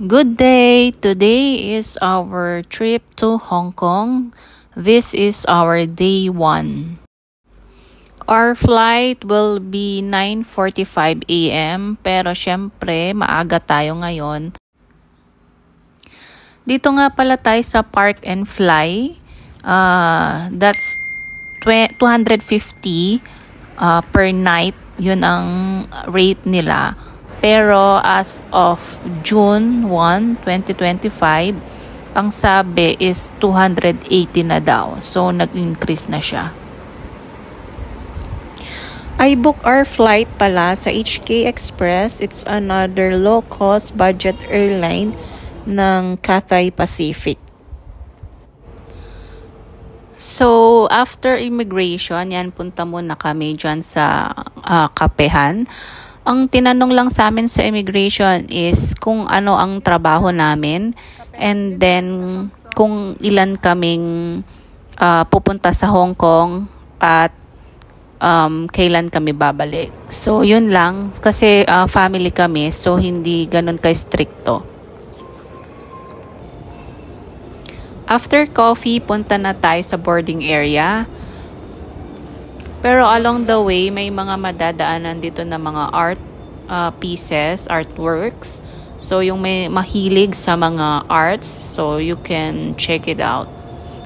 Good day! Today is our trip to Hong Kong. This is our day 1. Our flight will be 9:45 a.m. pero syempre maaga tayo ngayon. Dito nga pala tayo sa Park and Fly. That's 250 per night. Yun ang rate nila. Pero as of June 1, 2025, ang sabi is 280 na daw. So, nag-increase na siya. I booked our flight pala sa HK Express. It's another low-cost budget airline ng Cathay Pacific. So, after immigration, punta muna kami dyan sa kapehan. Ang tinanong lang sa amin sa immigration is kung ano ang trabaho namin and then kung ilan kaming pupunta sa Hong Kong at kailan kami babalik. So, yun lang. Kasi family kami, so hindi ganun ka-stricto. After coffee, punta na tayo sa boarding area. Pero along the way, may mga madadaanan dito na mga art pieces, artworks. So, yung may mahilig sa mga arts, so you can check it out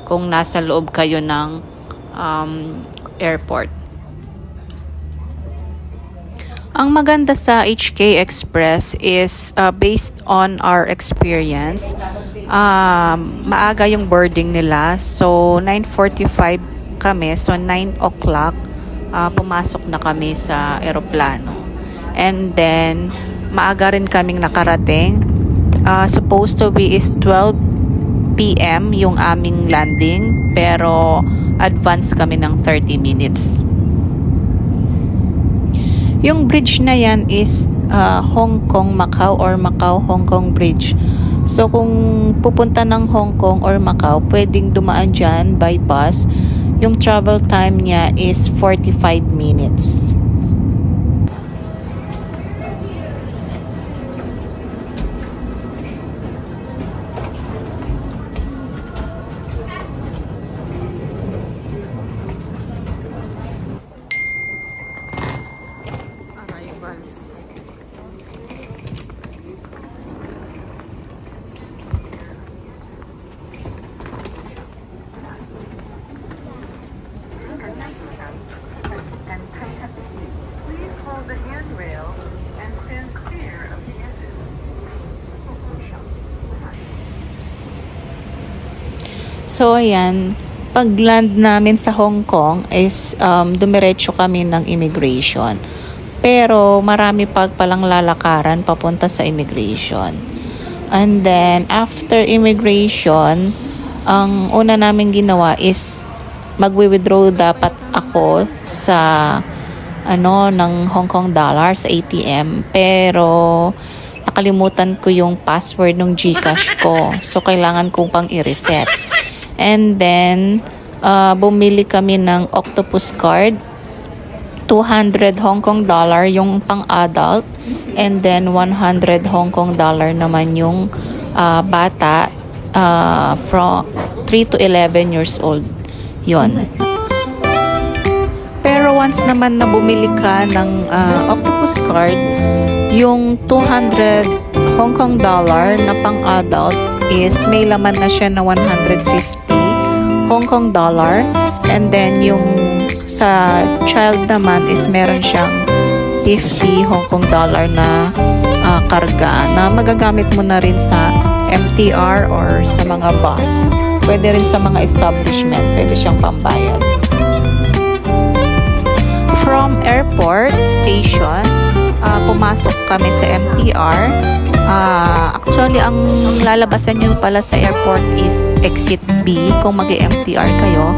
kung nasa loob kayo ng airport. Ang maganda sa HK Express is based on our experience. Maaga yung boarding nila. So, 9:45 kami. So, 9 o'clock. Pumasok na kami sa eroplano. And then, maaga rin kaming nakarating. Supposed to be is 12 p.m. yung aming landing. Pero, advance kami ng 30 minutes. Yung bridge na yan is Hong Kong-Macau or Macau-Hong Kong Bridge. So, kung pupunta ng Hong Kong or Macau, pwedeng dumaan dyan by bus. Yung travel time niya is 45 minutes. Arrivals. The handrail and stand clear of the edges. So, ayan. Pag-land namin sa Hong Kong is dumiretso kami ng immigration. Pero marami palang lalakaran papunta sa immigration. And then, after immigration, ang una namin ginawa is magwi-withdraw dapat ako sa ng Hong Kong dollar sa ATM, pero nakalimutan ko yung password ng GCash ko, so kailangan kong pang i-reset. And then bumili kami ng octopus card, 200 Hong Kong dollar yung pang adult, and then 100 Hong Kong dollar naman yung bata from 3 to 11 years old. Yon. Pero once naman na bumili ka ng octopus card, yung 200 Hong Kong dollar na pang-adult is may laman na siya na 150 Hong Kong dollar. And then yung sa child naman is meron siyang 50 Hong Kong dollar na karga na magagamit mo na rin sa MTR or sa mga bus. Pwede rin sa mga establishment, pwede siyang pambayad. From airport station, pumasok kami sa MTR. Actually, ang lalabasan nyo pala sa airport is exit B kung mag-MTR kayo.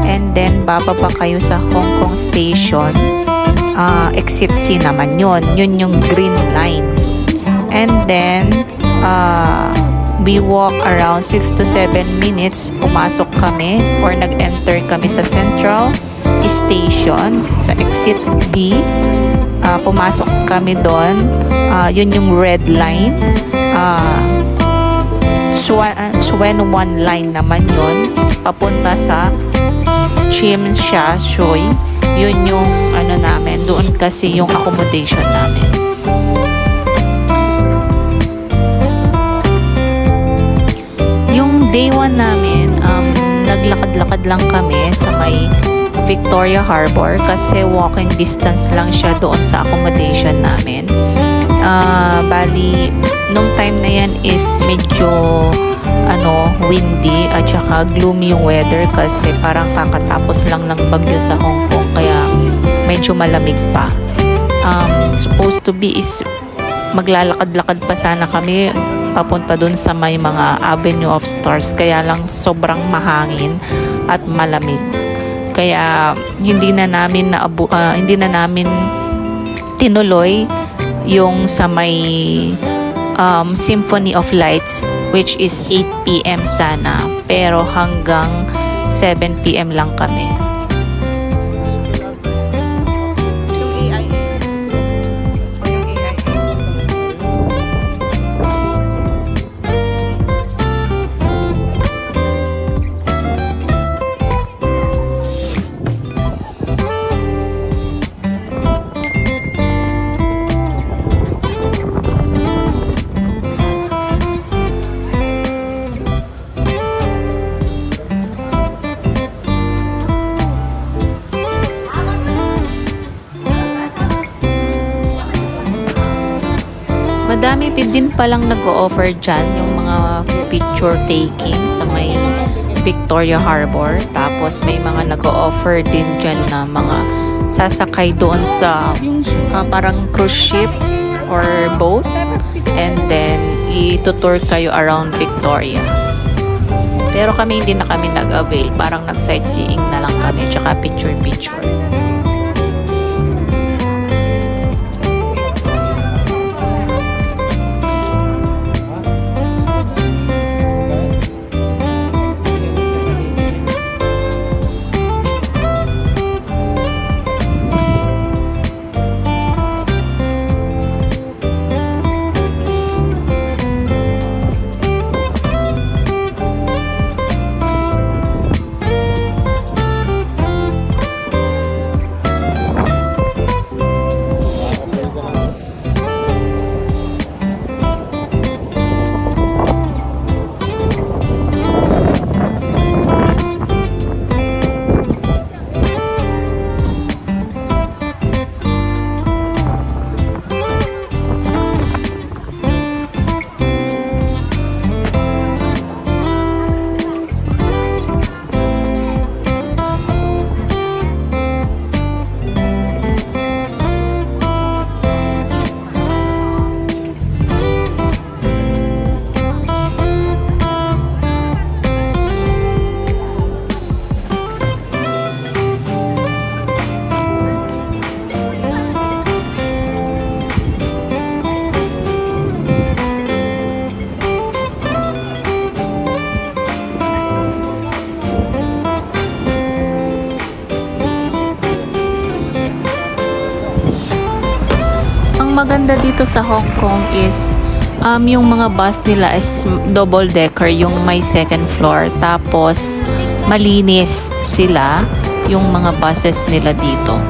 And then, bababa kayo sa Hong Kong station. Exit C naman yun. Yun yung green line. And then, we walk around 6 to 7 minutes. Pumasok kami or nag-enter kami sa Central Station sa exit B. Pumasok kami doon. Yun yung red line. Suen One line naman yon papunta sa Chim Sha Tsui. Yun yung ano namin, doon kasi yung accommodation namin. Yung day 1 namin, naglakad-lakad lang kami sa may Victoria Harbor kasi walking distance lang siya doon sa accommodation namin. Bali, nung time na yan is medyo windy at saka gloomy yung weather kasi parang kakatapos lang ng bagyo sa Hong Kong kaya medyo malamig pa. Supposed to be is maglalakad-lakad pa sana kami papunta dun sa may mga Avenue of Stars kaya lang sobrang mahangin at malamig. Kaya hindi na namin tinuloy yung sa may Symphony of Lights which is 8 PM sana pero hanggang 7 PM lang kami. Madami din palang nag-o-offer dyan yung mga picture taking sa may Victoria Harbor. Tapos may mga nag-o-offer din dyan na mga sasakay doon sa parang cruise ship or boat. And then itutour kayo around Victoria. Pero kami hindi na kami nag-avail. Parang nag-sightseeing na lang kami. Tsaka picture-picture. Maganda dito sa Hong Kong is yung mga bus nila is double decker, yung may second floor, tapos malinis sila yung mga buses nila dito.